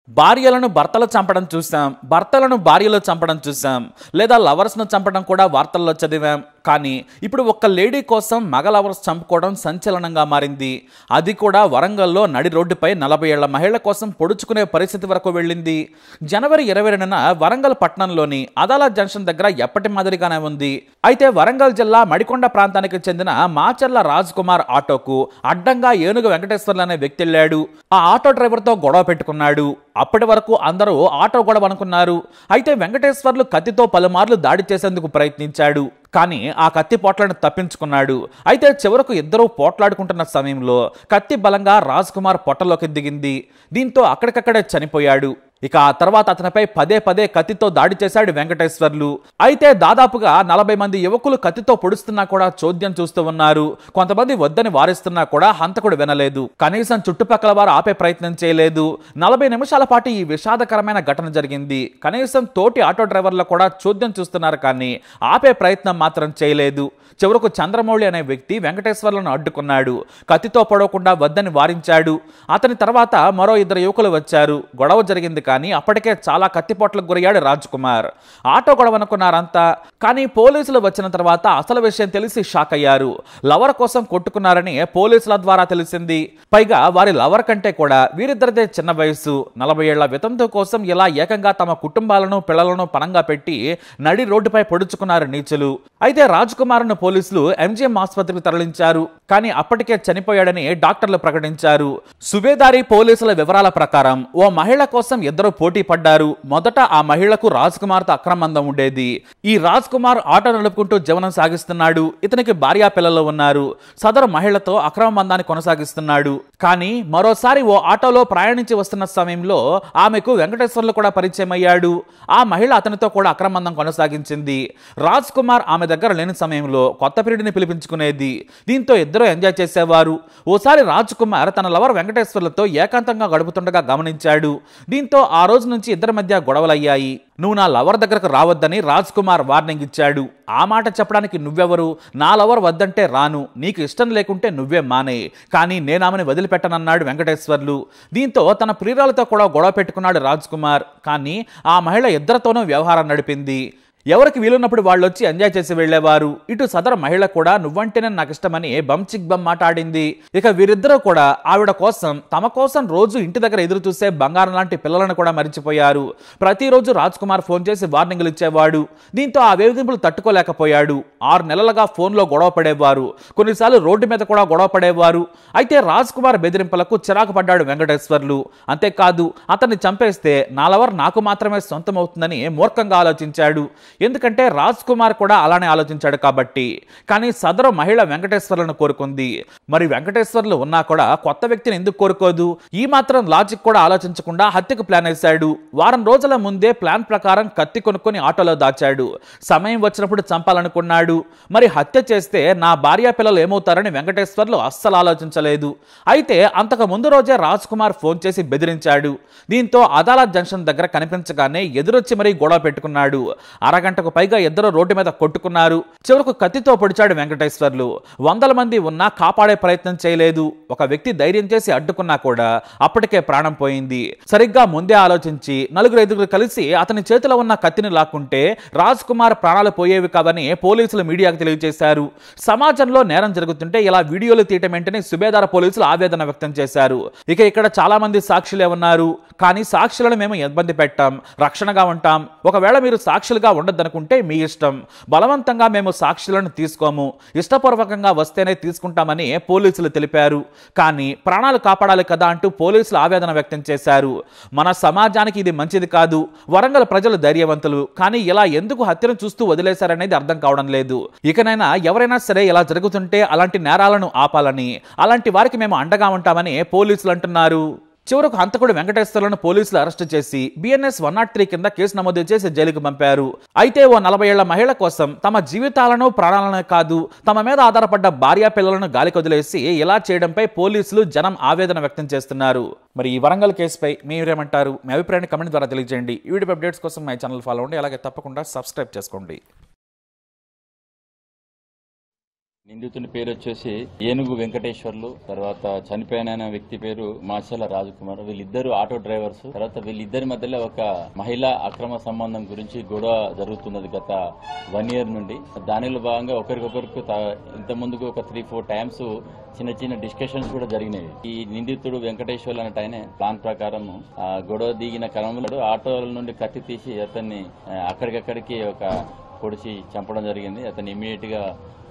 భార్యలను భర్తలు చంపడం చూసాం, భర్తలను భార్యలు చంపడం చూసాం, లేదా లవర్స్ను చంపడం కూడా వార్తల్లో చదివాం. కానీ ఇప్పుడు ఒక్క లేడీ కోసం మగ లవర్స్ చంపుకోవడం సంచలనంగా మారింది. అది కూడా వరంగల్లో నడి రోడ్డుపై 40 ఏళ్ల మహిళ కోసం పొడుచుకునే పరిస్థితి వరకు వెళ్ళింది. జనవరి 22న వరంగల్ పట్టణంలోని అదాలత్ జంక్షన్ దగ్గర ఎప్పటి మాదిరిగానే ఉంది. అయితే వరంగల్ జిల్లా మడికొండ ప్రాంతానికి చెందిన మాచర్ల రాజ్ కుమార్ ఆటోకు అడ్డంగా ఏనుగు వెంకటేశ్వర్లు అనే వ్యక్తి వెళ్ళాడు. ఆ ఆటో డ్రైవర్తో గొడవ పెట్టుకున్నాడు. అప్పటి వరకు అందరూ ఆటో గొడవ అనుకున్నారు. అయితే వెంకటేశ్వర్లు కత్తితో పలుమార్లు దాడి చేసేందుకు ప్రయత్నించాడు. కానీ ఆ కత్తి పోట్లను తప్పించుకున్నాడు. అయితే చివరకు ఇద్దరూ పోట్లాడుకుంటున్న సమయంలో కత్తి బలంగా రాజ్ కుమార్ పొట్టలోకి దిగింది. దీంతో అక్కడికక్కడే చనిపోయాడు. ఇక ఆ తర్వాత అతనిపై పదే కత్తితో దాడి చేశాడు వెంకటేశ్వర్లు. అయితే దాదాపుగా 40 మంది యువకులు కత్తితో పొడుస్తున్నా కూడా చోద్యం చూస్తూ ఉన్నారు. కొంతమంది వద్దని వారిస్తున్నా కూడా హంతకుడు వినలేదు. కనీసం చుట్టుపక్కల వారు ఆపే ప్రయత్నం చేయలేదు. 40 నిమిషాల పాటు ఈ విషాదకరమైన ఘటన జరిగింది. కనీసం తోటి ఆటో డ్రైవర్లు కూడా చోద్యం చూస్తున్నారు, కానీ ఆపే ప్రయత్నం మాత్రం చేయలేదు. చివరకు చంద్రమౌళి అనే వ్యక్తి వెంకటేశ్వర్లను అడ్డుకున్నాడు. కత్తితో పొడవకుండా వద్దని వారించాడు. అతని తర్వాత మరో 2 యువకులు వచ్చారు. గొడవ జరిగింది, కానీ అప్పటికే చాలా కత్తిపోట్లకు గురయ్యాడు రాజ్ కుమార్. ఆటో గొడవ అనుకున్నారంతా, కానీ పోలీసులు వచ్చిన తర్వాత అసలు విషయం తెలిసి షాక్ అయ్యారు. లవర్ కోసం కొట్టుకున్నారని పోలీసుల ద్వారా తెలిసింది. పైగా వారి లవర్ కంటే కూడా వీరిద్దరిదే చిన్న వయసు. 40 ఏళ్ల వితంతు కోసం ఇలా ఏకంగా తమ కుటుంబాలను పిల్లలను పణంగా పెట్టి నడి రోడ్డుపై పొడుచుకున్నారు నీచులు. అయితే రాజ్ కుమార్ను పోలీసులు ఎంజీఎం ఆసుపత్రికి తరలించారు. కానీ అప్పటికే చనిపోయాడని డాక్టర్లు ప్రకటించారు. సుబేదారి పోలీసుల వివరాల ప్రకారం ఓ మహిళ కోసం ఇద్దరు పోటీ పడ్డారు. మొదట ఆ మహిళకు రాజ్ కుమార్ తో అక్రమందం ఉండేది. ఈ రాజ్ కుమార్ ఆటో నడుపుకుంటూ జీవనం సాగిస్తున్నాడు. ఇతనికి భార్యా పిల్లలు ఉన్నారు. సదరు మహిళతో అక్రమ బంధాన్ని కొనసాగిస్తున్నాడు. కానీ మరోసారి ఓ ఆటోలో ప్రయాణించి వస్తున్న సమయంలో ఆమెకు వెంకటేశ్వర్లు కూడా పరిచయం అయ్యాడు. ఆ మహిళ అతనితో కూడా అక్రమందం కొనసాగించింది. రాజ్ కుమార్ ఆమె దగ్గర లేని సమయంలో కొత్త పీరియడ్ని పిలిపించుకునేది. దీంతో ఇద్దరు ఎంజాయ్ చేసేవారు. ఓసారి రాజ్ కుమార్ తన లవర్ వెంకటేశ్వర్లతో ఏకాంతంగా గడుపుతుండగా గమనించాడు. దీంతో ఆ రోజు నుంచి ఇద్దరి మధ్య గొడవలయ్యాయి. నువ్వు నా లవర్ దగ్గరకు రావద్దని రాజ్ కుమార్ వార్నింగ్ ఇచ్చాడు. ఆ మాట చెప్పడానికి నువ్వెవరు? నా లవర్ వద్దంటే రాను, నీకు ఇష్టం లేకుంటే నువ్వే మానే, కానీ నేనామని వదిలిపెట్టనన్నాడు వెంకటేశ్వర్లు. దీంతో తన ప్రియురాలతో కూడా గొడవ పెట్టుకున్నాడు రాజ్ కుమార్. కానీ ఆ మహిళ ఇద్దరితోనూ వ్యవహారం నడిపింది. ఎవరికి వీలున్నప్పుడు వాళ్ళు వచ్చి ఎంజాయ్ చేసి వెళ్లేవారు. ఇటు సదరు మహిళ కూడా నువ్వంటేనే నాకు ఇష్టమని బంచిక్ బమ్ మాట్లాడింది. ఇక వీరిద్దరూ కూడా ఆవిడ కోసం తమ కోసం రోజు ఇంటి దగ్గర ఎదురు చూసే బంగారం లాంటి పిల్లలను కూడా మరిచిపోయారు. ప్రతిరోజు రాజ్ కుమార్ ఫోన్ చేసి వార్నింగ్లు ఇచ్చేవాడు. దీంతో ఆ వేధింపులు తట్టుకోలేకపోయాడు. 6 నెలలుగా ఫోన్లో గొడవ పడేవారు. కొన్నిసార్లు రోడ్డు మీద కూడా గొడవ పడేవారు. అయితే రాజ్ కుమార్ బెదిరింపులకు చిరాకు పడ్డాడు వెంకటేశ్వర్లు. అంతేకాదు, అతన్ని చంపేస్తే నా లవర్ నాకు మాత్రమే సొంతమవుతుందని మూర్ఖంగా ఆలోచించాడు. ఎందుకంటే రాజ్ కుమార్ కూడా అలానే ఆలోచించాడు కాబట్టి. కానీ సదరు మహిళ వెంకటేశ్వర్లను కోరుకుంది. మరి వెంకటేశ్వర్లు ఉన్నా కూడా కొత్త వ్యక్తిని ఎందుకు కోరుకోదు? ఈ మాత్రం లాజిక్ కూడా ఆలోచించకుండా హత్యకు ప్లాన్ వేశాడు. వారం రోజుల ముందే ప్లాన్ ప్రకారం కత్తి కొనుక్కొని ఆటోలో దాచాడు. సమయం వచ్చినప్పుడు చంపాలనుకున్నాడు. మరి హత్య చేస్తే నా భార్య పిల్లలు ఏమవుతారని వెంకటేశ్వర్లు అస్సలు ఆలోచించలేదు. అయితే అంతకు ముందు రోజే రాజ్ కుమార్ ఫోన్ చేసి బెదిరించాడు. దీంతో అదాలత్ జంక్షన్ దగ్గర కనిపించగానే ఎదురొచ్చి మరీ గొడవ పెట్టుకున్నాడు. అరగంటకు పైగా ఇద్దరు రోడ్డు మీద కొట్టుకున్నారు. చివరకు కత్తితో పొడిచాడు వెంకటేశ్వర్లు. 100 మంది ఉన్నా కాపాడే ప్రయత్నం చేయలేదు. ఒక వ్యక్తి ధైర్యం చేసి అడ్డుకున్నా కూడా అప్పటికే ప్రాణం పోయింది. సరిగ్గా ముందే ఆలోచించి 4-5 కలిసి అతని చేతిలో ఉన్న కత్తిని లాక్కుంటే రాజ్ కుమార్ ప్రాణాలు పోయేవి కావని పోలీసులు మీడియాకు తెలియజేశారు. సమాజంలో నేరం జరుగుతుంటే ఇలా వీడియోలు తీయటం ఏంటని సుబేదార పోలీసులు ఆవేదన వ్యక్తం చేశారు. ఇక ఇక్కడ చాలా మంది సాక్షులే ఉన్నారు. కానీ సాక్షులను మేము ఇబ్బంది పెట్టాం, రక్షణగా ఉంటాం. ఒకవేళ మీరు సాక్షులుగా ఉండద్దనుకుంటే మీ ఇష్టం. బలవంతంగా మేము సాక్షులను తీసుకోము, ఇష్టపూర్వకంగా వస్తేనే తీసుకుంటామని పోలీసులు తెలిపారు. కానీ ప్రాణాలు కాపాడాలి కదా అంటూ పోలీసులు ఆవేదన వ్యక్తం చేశారు. మన సమాజానికి ఇది మంచిది కాదు. వరంగల్ ప్రజలు ధైర్యవంతులు, కానీ ఇలా ఎందుకు హత్యను చూస్తూ వదిలేశారనేది అర్థం కావడం లేదు. ఇకనైనా ఎవరైనా సరే ఇలా జరుగుతుంటే అలాంటి నేరాలను ఆపాలని, అలాంటి వారికి మేము అండగా ఉంటామని పోలీసులు అంటున్నారు. చివరకు హంతకుడు వెంకటేశ్వర్లను పోలీసులు అరెస్టు చేసి BNS 103 కింద కేసు నమోదు చేసి జైలుకు పంపారు. అయితే ఓ 40 ఏళ్ల మహిళ కోసం తమ జీవితాలను ప్రాణాలను కాదు, తమ మీద ఆధారపడ్డ భార్యా పిల్లలను గాలికి వదిలేసి ఇలా చేయడంపై పోలీసులు జనం ఆవేదన వ్యక్తం చేస్తున్నారు. మరి ఈ వరంగల్ కేసుపై మీరేమంటారు? మీ అభిప్రాయాన్ని కమెంట్ ద్వారా తెలియజేయండి. ఈ వీడియో అప్డేట్స్ కోసం మై ఛానల్ ఫాలో అవ్వండి. అలాగే తప్పకుండా సబ్స్క్రైబ్ చేసుకోండి. నిందితుని పేరు వచ్చేసి ఏనుగు వెంకటేశ్వర్లు, తర్వాత చనిపోయిన వ్యక్తి పేరు మాచల రాజకుమార్. వీళ్ళిద్దరు ఆటో డ్రైవర్స్. తర్వాత వీళ్ళిద్దరి మధ్యలో ఒక మహిళా అక్రమ సంబంధం గురించి గొడవ జరుగుతున్నది గత 1 year నుండి. దానిలో భాగంగా ఒకరికొకరికి ఇంత ముందుకు ఒక 3-4 టైమ్స్ చిన్న చిన్న డిస్కషన్స్ కూడా జరిగినాయి. ఈ నిందితుడు వెంకటేశ్వర్లు అన్నట్టు ఆయన ప్లాన్ ప్రకారం గొడవ దిగిన క్రమంలో ఆటోల నుండి కత్తి తీసి అతన్ని అక్కడికక్కడికి ఒక పొడిచి చంపడం జరిగింది. అతన్ని ఇమీడియట్ గా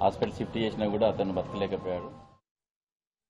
హాస్పిటల్ షిఫ్ట్ చేసినా కూడా అతను బతకలేకపోయాడు.